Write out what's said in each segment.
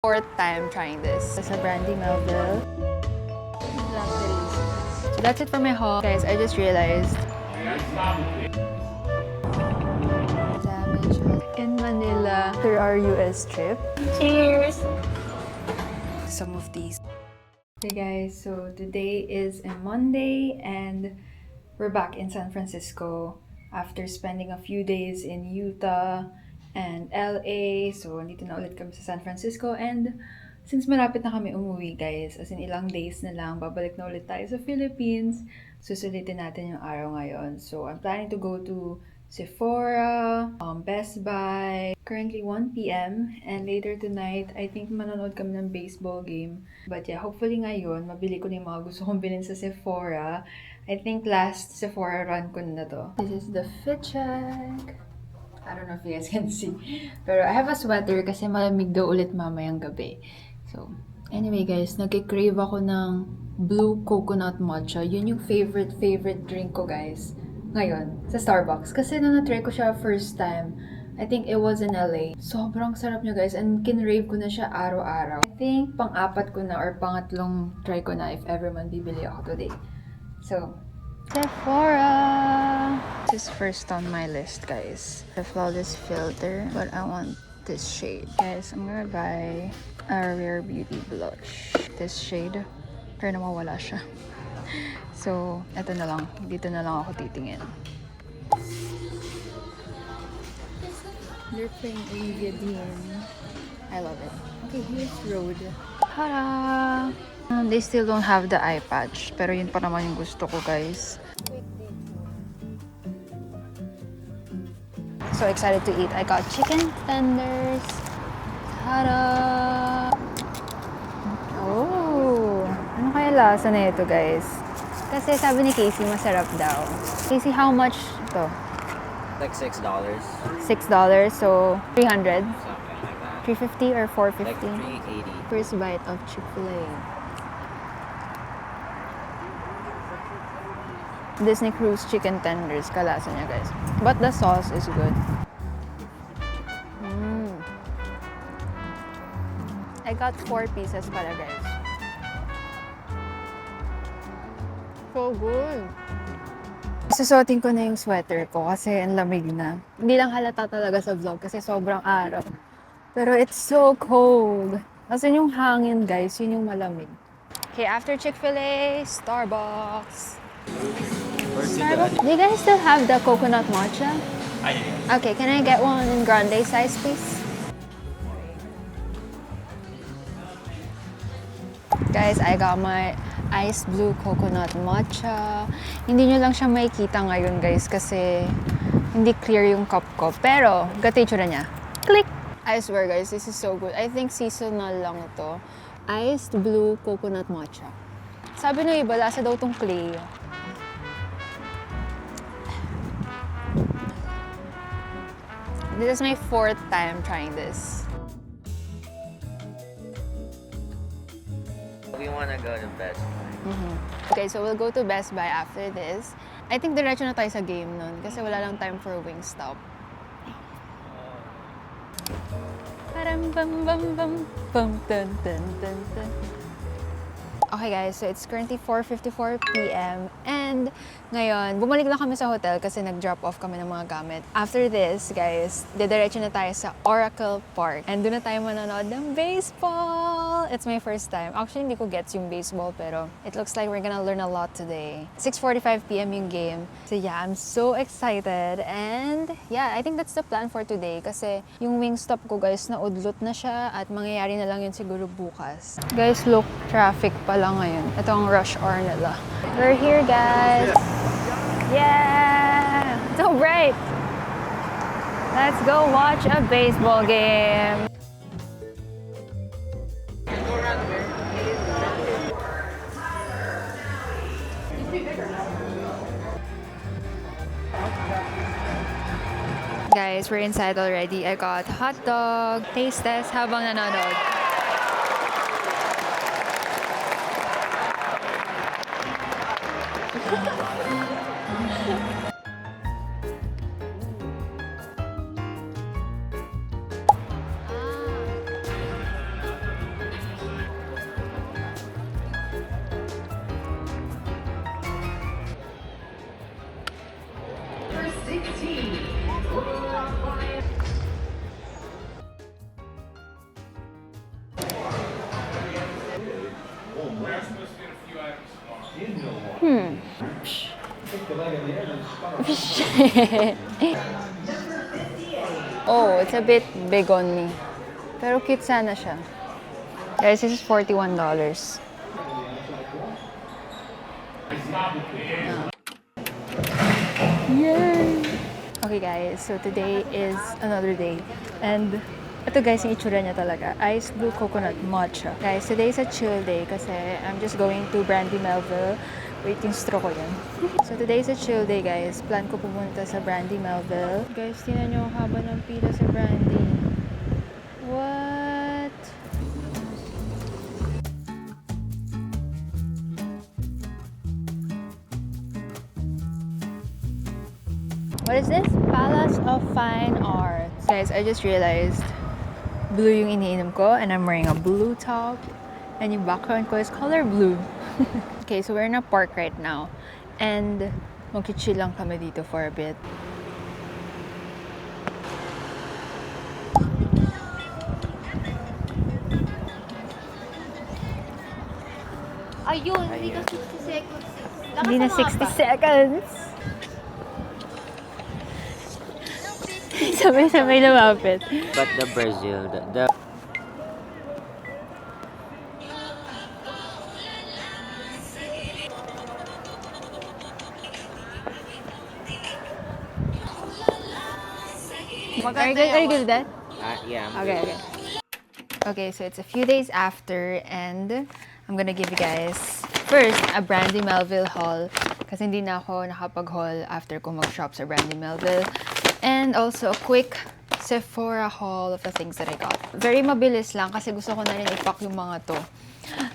Fourth time trying this. It's a Brandy Melville. So that's it for my haul. Guys, I just realized damage in Manila for our US trip. Cheers! Some of these. Hey guys, so today is a Monday and we're back in San Francisco after spending a few days in Utah and LA. So, nandito na ulit kami sa San Francisco and since malapit na kami umuwi guys, as in ilang days na lang, babalik na ulit tayo sa Philippines. Susulitin natin yung araw ngayon. So, I'm planning to go to Sephora, Best Buy, currently 1 p.m. and later tonight, I think manonood kami ng baseball game. But yeah, hopefully ngayon, mabili ko na yung mga gusto kong bilhin sa Sephora. I think last Sephora run ko na to. This is the fit check. I don't know if you guys can see. Pero I have a sweater kasi malamig daw ulit mamayang gabi. So, anyway guys, nagkikrave ako ng blue coconut matcha. Yun yung favorite drink ko guys. Ngayon, sa Starbucks. Kasi nung na-try ko siya first time, I think it was in LA. Sobrang sarap niya guys. And kinrave ko na siya araw-araw. I think pang-apat ko na or pangatlong try ko na if ever man bibili ako today. So, Sephora! This is first on my list, guys. The flawless filter, but I want this shade. Guys, I'm gonna buy a Rare Beauty blush. This shade, pero nawawala siya. So, eto na lang. Dito na lang ako titingin. They're playing Olivia Dean. I love it. Okay, here's Road. Ta-da! They still don't have the eye patch, pero yun pa naman yung gusto ko, guys. So excited to eat. I got chicken tenders. Ta-da! Oh! Ano kaya lasa na ito, guys? Kasi sabi ni Casey, masarap daw. Casey, how much to? Like $6. $6, so 300? Something like that. 350 or 450? Like $3.80. First bite of Chick-fil-A. Disney Cruise chicken tenders, kalasa niya guys. But the sauce is good. I got 4 pieces pala guys. So good. Susuotin ko na yung sweater ko kasi ang lamig na. Hindi lang halata talaga sa vlog kasi sobrang araw. Pero it's so cold. Kasi yung hangin guys, yun yung malamig. Okay, after Chick-fil-A, Starbucks. Do you guys still have the coconut matcha? Okay, can I get one in grande size, please? Guys, I got my iced blue coconut matcha. Hindi nyo lang siya makikita ngayon, guys, kasi hindi clear yung cup ko. Pero, gato yung tsura niya. Click! I swear, guys, this is so good. I think seasonal lang ito. Iced blue coconut matcha. Sabi nung iba, lasa daw tong clay. This is my 4th time trying this. We wanna go to Best Buy. Okay, so we'll go to Best Buy after this. I think diretso na tayo sa game nun kasi wala lang time for Wingstop. Param bam bam bam bam dun dun dun dun. Okay guys, so it's currently 4:54 p.m. and ngayon, bumalik lang kami sa hotel kasi nag-drop off kami ng mga gamit. After this, guys, didiretso na tayo sa Oracle Park and doon na tayo manonood ng baseball! It's my first time. Actually, hindi ko gets yung baseball pero it looks like we're gonna learn a lot today. 6:45 p.m. yung game. So yeah, I'm so excited and yeah, I think that's the plan for today kasi yung Wingstop ko guys, naudlot na siya at mangyayari na lang yun siguro bukas. Guys, look, traffic pala ngayon. Ito ang rush hour nila. We're here, guys! Yeah! So bright! Let's go watch a baseball game! Guys, we're inside already. I got hot dog, taste test habang nanonood. Oh, it's a bit big on me. Pero cute sana siya. Guys, this is $41. Yay! Okay guys, so today is another day. And ito guys, yung itsura niya talaga. Ice blue coconut matcha. Guys, today is a chill day kasi I'm just going to Brandy Melville. Wait, yung straw ko yan. So today is a chill day guys. Plan ko pumunta sa Brandy Melville. Guys, tingnan nyo ang haba ng pila sa Brandy. What? What is this? Palace of Fine Arts. Guys, I just realized blue yung iniinom ko and I'm wearing a blue top and yung background ko is color blue. Okay, so we're in a park right now and mag-chill lang kami dito for a bit. Ayun, hindi ka 60 seconds. Hindi na 60 seconds. Sabay-sabay lumapit. But the Brazil, the Are you good with that? yeah. Okay. Okay, so it's a few days after and I'm gonna give you guys first a Brandy Melville haul kasi hindi na ako nakapag-haul after ko mag-shop sa Brandy Melville. And also a quick Sephora haul of the things that I got. Very mabilis lang kasi gusto ko na rin i-pack yung mga to.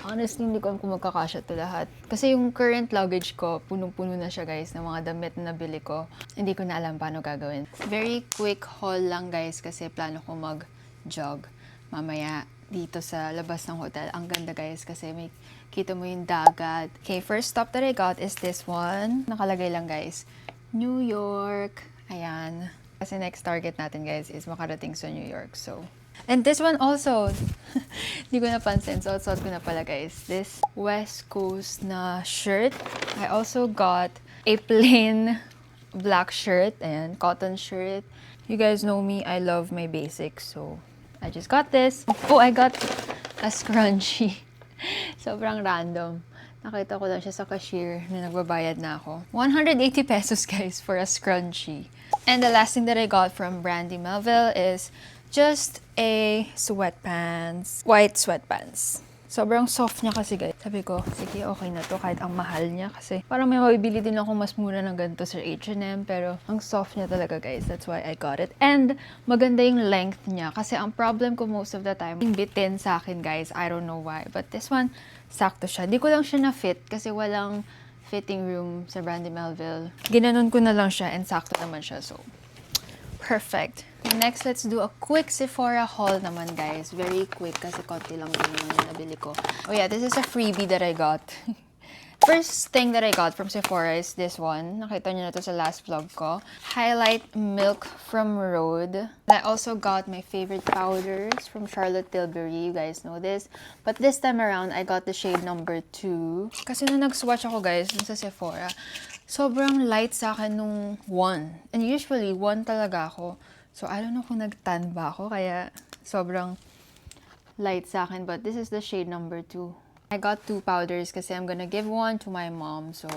Honestly, hindi ko alam kung magkakasya to lahat. Kasi yung current luggage ko, punong-puno na siya guys ng mga damit na nabili ko. Hindi ko na alam paano gagawin. Very quick haul lang guys kasi plano ko mag-jog mamaya dito sa labas ng hotel. Ang ganda guys kasi may kita mo yung dagat. Okay, first stop that I got is this one. Nakalagay lang guys, New York. Ayan. Kasi next target natin guys is makarating sa New York. So, and this one also, hindi ko napansin. So, suot ko na pala guys. This West Coast na shirt. I also got a plain black shirt and cotton shirt. You guys know me, I love my basics. So, I just got this. Oh, I got a scrunchie. Sobrang random. Nakita ko lang siya sa cashier na nagbabayad na ako. 180 pesos guys for a scrunchie. And the last thing that I got from Brandy Melville is just a sweatpants. White sweatpants. Sobrang soft niya kasi guys. Sabi ko, sige okay na to kahit ang mahal niya kasi parang may mabibili din ako mas mura ng ganito sa H&M pero ang soft niya talaga guys. That's why I got it. And maganda yung length niya kasi ang problem ko most of the time yung bitin sa akin guys. I don't know why. But this one, sakto siya. Di ko lang siya na-fit kasi walang fitting room sa Brandy Melville. Ginanon ko na lang siya and sakto naman siya. So, perfect. Next, let's do a quick Sephora haul naman, guys. Very quick kasi konti lang din naman yung nabili ko. Oh yeah, this is a freebie that I got. First thing that I got from Sephora is this one. Nakita niyo na to sa last vlog ko. Highlight Milk from Rhode. I also got my favorite powders from Charlotte Tilbury. You guys know this. But this time around, I got the shade number 2. Kasi nung nag-swatch ako, guys, dun sa Sephora, sobrang light sa akin nung 1. And usually, 1 talaga ako. So, I don't know kung nag-tan ba ako, kaya sobrang light sa akin. But this is the shade number 2. I got 2 powders kasi I'm gonna give one to my mom. So,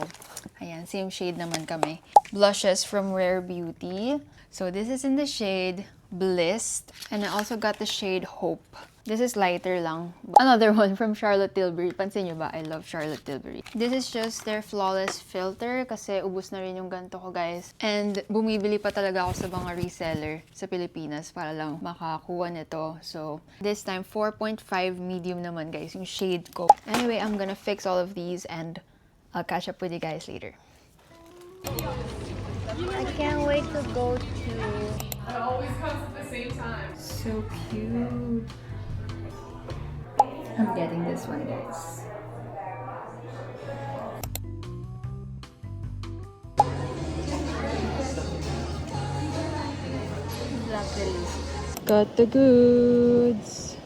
ayan, same shade naman kami. Blushes from Rare Beauty. So, this is in the shade Bliss. And I also got the shade Hope. This is lighter lang. Another one from Charlotte Tilbury. Pansin nyo ba? I love Charlotte Tilbury. This is just their flawless filter kasi ubos na rin yung ganito ko, guys. And bumibili pa talaga ako sa mga reseller sa Pilipinas para lang makakuha nito. So, this time, 4.5 medium naman, guys, yung shade ko. Anyway, I'm gonna fix all of these and I'll catch up with you guys later. I can't wait to go to... It always comes at the same time. So cute. I'm getting this one, guys. Got the goods.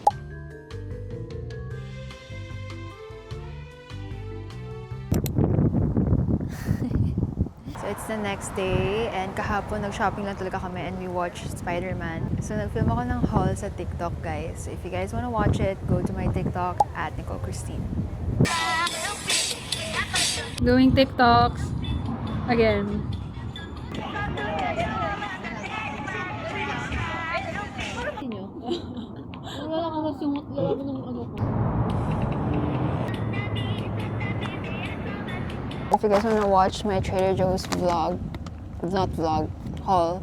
So it's the next day and kahapon nag-shopping lang talaga kami and we watched Spider-Man. So nag-film ako ng haul sa TikTok, guys. So if you guys wanna watch it, go to my TikTok at nicole_christine. Doing TikToks again. If you guys wanna watch my Trader Joe's vlog, haul,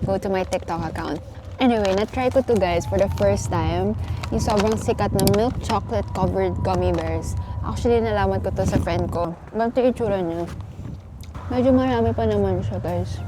go to my TikTok account. Anyway, na-try ko to, guys, for the first time. Yung sobrang sikat na milk chocolate covered gummy bears. Actually, nalaman ko to sa friend ko. Ganito yung itsura niya. Medyo marami pa naman siya, guys.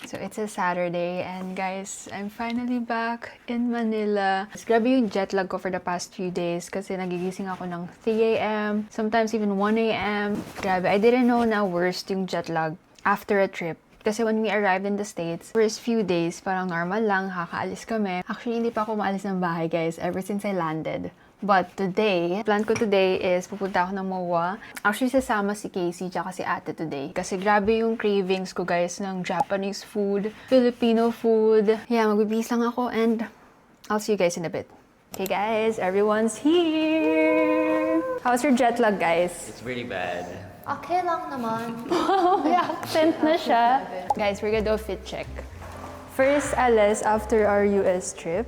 So it's a Saturday and guys, I'm finally back in Manila. Grabe yung jet lag ko for the past few days kasi nagigising ako ng 3 a.m. Sometimes even 1 a.m. Grabe, I didn't know na worst yung jet lag after a trip. Kasi when we arrived in the States, first few days, parang normal lang, kakaalis kami. Actually, hindi pa ako maalis ng bahay, guys, ever since I landed. But today, plan ko today is pupunta ako ng MOA. Actually, sasama si Casey tsaka si ate today. Kasi grabe yung cravings ko, guys, ng Japanese food, Filipino food. Yeah, magbibihis lang ako and I'll see you guys in a bit. Okay, guys, everyone's here! How's your jet lag, guys? It's really bad. Okay lang naman. May accent na siya. Guys, we're gonna do a fit check. First, alas after our US trip.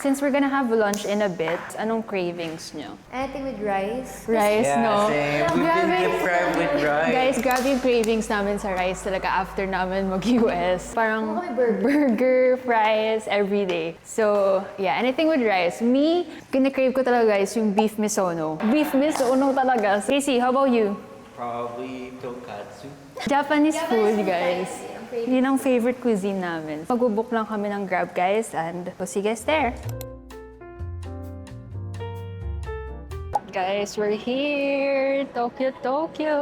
Since we're gonna have lunch in a bit, anong cravings nyo? Anything with rice? Rice, no? Same. We've been deprived with rice. Guys, grabe yung cravings namin sa rice talaga after namin mag-US. Parang burger, fries, every day. So, yeah, anything with rice. Me, kinikrave ko talaga, guys, yung beef misono. Beef misono talaga. Casey, how about you? Probably tonkatsu. Japanese food, guys. Yun ang favorite cuisine namin. Mag-book lang kami ng Grab, guys, and we'll see you guys there. Guys, we're here! Tokyo, Tokyo!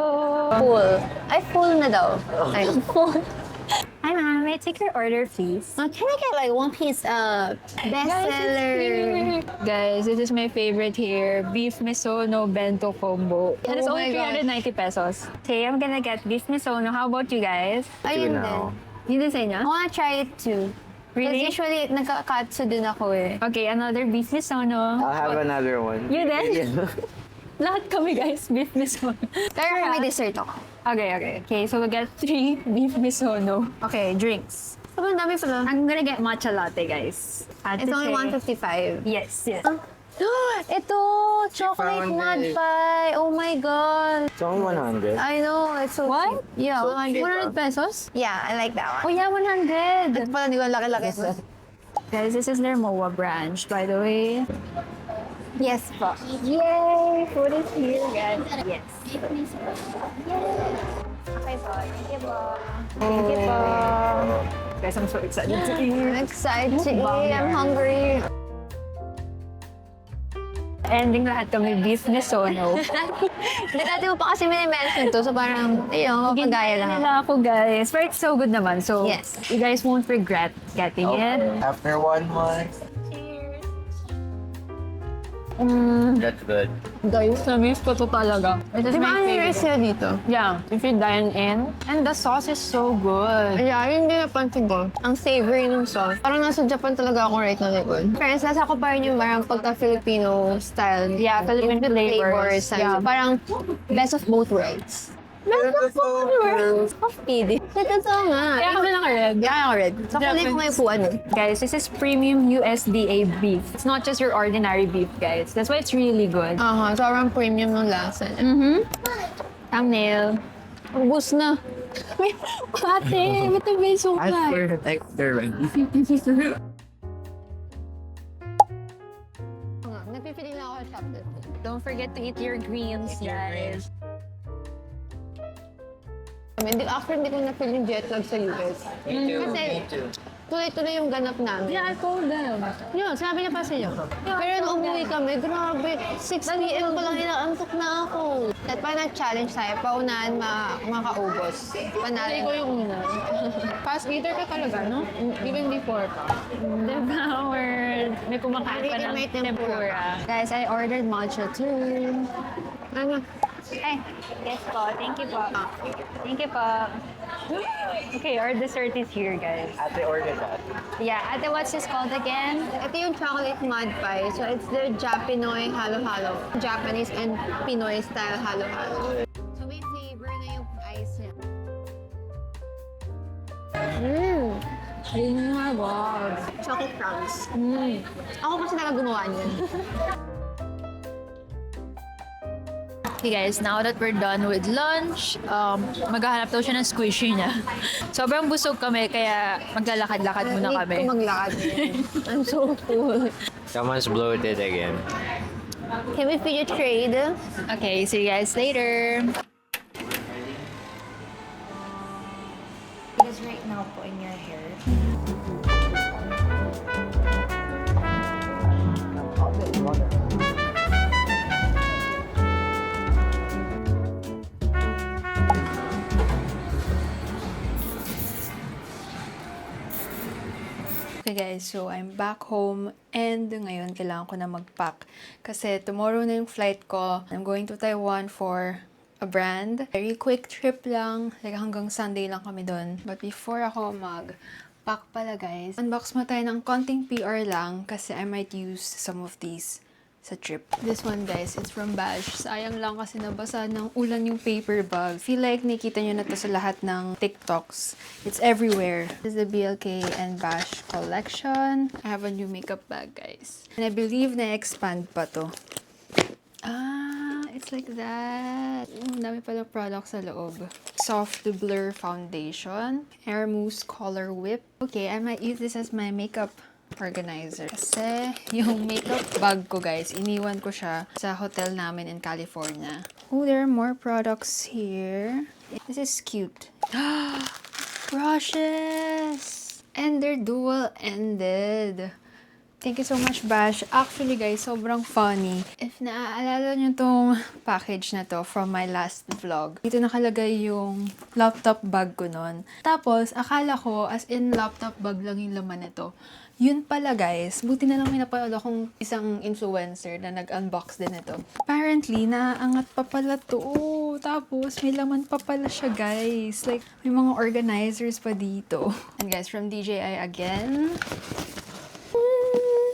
Full. Ay, full na daw. Ay, full. Hi, ma'am. May I take your order, please? Can I get like one piece bestseller? Guys, this is my favorite here. Beef misono bento combo. And it's Oh only my gosh. 390 pesos. Okay, I'm gonna get beef misono. How about you guys? Ayun din. now. Yun din sa I inyo? wanna try it too. Really? Because usually, nagka-katsu din ako eh. Okay, another beef misono. I'll have another one. You din? Lahat kami, guys. Beef misono. Pero may dessert ako. Okay. Okay, so we get 3 beef misono. Okay, drinks. Sobrang dami pala. I'm gonna get matcha latte, guys. It's only 155. Yes. Ito! Chocolate found mud it. pie! Oh my God! It's only 100. I know, it's so What? cheap. Yeah, So 100 cheap, pesos? Yeah, I like that Oh one. yeah, 100! Ito pala, di ko laki-laki. Guys, this is their MOA branch, by the way. Yes po. Yay! Food is here, guys. Yes. Okay po. Thank you po. Thank you po. Guys, I'm so excited to eat. I'm excited to eat. I'm hungry. Ending lahat kami beef misono. Dati mo pa kasi minimension to, so parang, magagaya lang ako. Nila ako, guys. But it's so good naman. So, Yes. you guys won't regret getting it. After 1 month. That's good. Guys, na-miss ko to talaga. It is Di ba my ang favorite. sila dito? Yeah, if you dine in. And the sauce is so good. Yeah, yun din napansin ko. Ang savory ng sauce. Parang nasa Japan talaga ako right na likod. Parang nasa ko pa rin yung parang pagka-Filipino style. Yeah, Filipino Yung flavors. Yeah. Yeah. Parang best of both worlds. Best of both worlds. Of PD. Totoo nga. Kaya kami naka-red. Kaya ako red. Sa kulay ko may upuan eh. Guys, this is premium USDA beef. It's not just your ordinary beef, guys. That's why it's really good. Sobrang premium ng lasa. Thumbnail. Ubus na. Ate, ba't na may suka? Napipili na ako sa chocolate. Don't forget to eat your greens, guys. Hindi ko na-feel yung jet lag sa US. Me too. Kasi, Me too. tuloy-tuloy yung ganap namin. Yeah, I told them. Yun, sabi niya pa sa inyo. Pero nung umuwi kami, grabe, 6 p.m. pa lang inaantok na ako. At pa nag-challenge tayo, paunahan makaubos. Panalo. Ko yung una. Fast eater ka talaga, no? Even before pa. Devoured. May kumakain pa ng May tempura. Guys, I ordered matcha too. Ano? Ay, yes po. Thank you po. Thank you po. Okay, our dessert is here, guys. Ate ordered that. Yeah, ate, what's this called again? Ito yung chocolate mud pie. So, it's the Japanoy halo-halo. Japanese and Pinoy style halo-halo. So, may flavor na yung ice niya. Ayun nga, wow. Chocolate crumbs. Ako kasi talaga gumawa niyan. Okay guys, now that we're done with lunch, maghahanap daw siya ng squishy niya. Sobrang busog kami, kaya maglalakad-lakad muna kami. Need ko maglakad. I'm so full. Someone's bloated again. Can we fidget trade? Okay, see you guys later. Because right now po in your hair, okay guys, so I'm back home and ngayon kailangan ko na mag-pack kasi tomorrow na yung flight ko. I'm going to Taiwan for a brand. Very quick trip lang, like hanggang Sunday lang kami doon. But before ako mag-pack pala guys, unbox mo tayo ng konting PR lang kasi I might use some of these sa trip. This one guys, it's from Bash. Sayang lang kasi nabasa ng ulan yung paper bag. Feel like nakita nyo na to sa lahat ng TikToks. It's everywhere. This is the BLK and Bash collection. I have a new makeup bag guys. And I believe na-expand pa to. Ah, it's like that. Dami palang products sa loob. Soft Blur Foundation. Hair Mousse Color Whip. Okay, I might use this as my makeup organizer. Kasi yung makeup bag ko guys, iniwan ko siya sa hotel namin in California. Oh, there are more products here. This is cute. Brushes! And they're dual-ended. Thank you so much, Bash. Actually, guys, sobrang funny. If naaalala nyo tong package na to from my last vlog, dito nakalagay yung laptop bag ko nun. Tapos, akala ko, as in laptop bag lang yung laman nito. Yun pala, guys. Buti na lang may napanood akong isang influencer na nag-unbox din ito. Apparently, naangat pa pala to. Tapos, may laman pa pala siya, guys. Like, may mga organizers pa dito. And guys, from DJI again.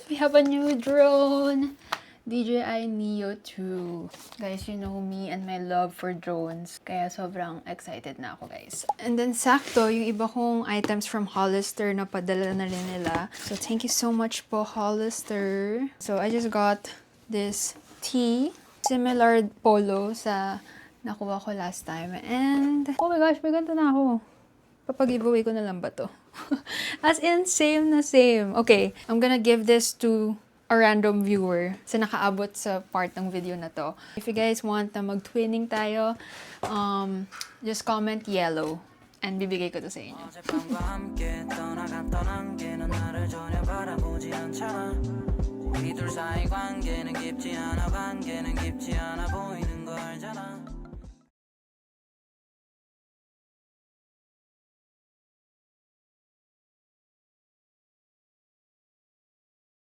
We have a new drone. DJI Neo 2. Guys, you know me and my love for drones. Kaya sobrang excited na ako, guys. And then, sakto, yung iba kong items from Hollister na padala na rin nila. So, thank you so much po, Hollister. So, I just got this tee. Similar polo sa nakuha ko last time. And, oh my gosh, may ganito na ako. Papag-giveaway ko na lang ba to? As in, same na same. Okay, I'm gonna give this to a random viewer sa nakaabot sa part ng video na to. If you guys want na mag-twinning tayo, just comment yellow and bibigay ko to sa inyo. 우리 둘 사이 관계는 깊지 않아 보이는 거 알잖아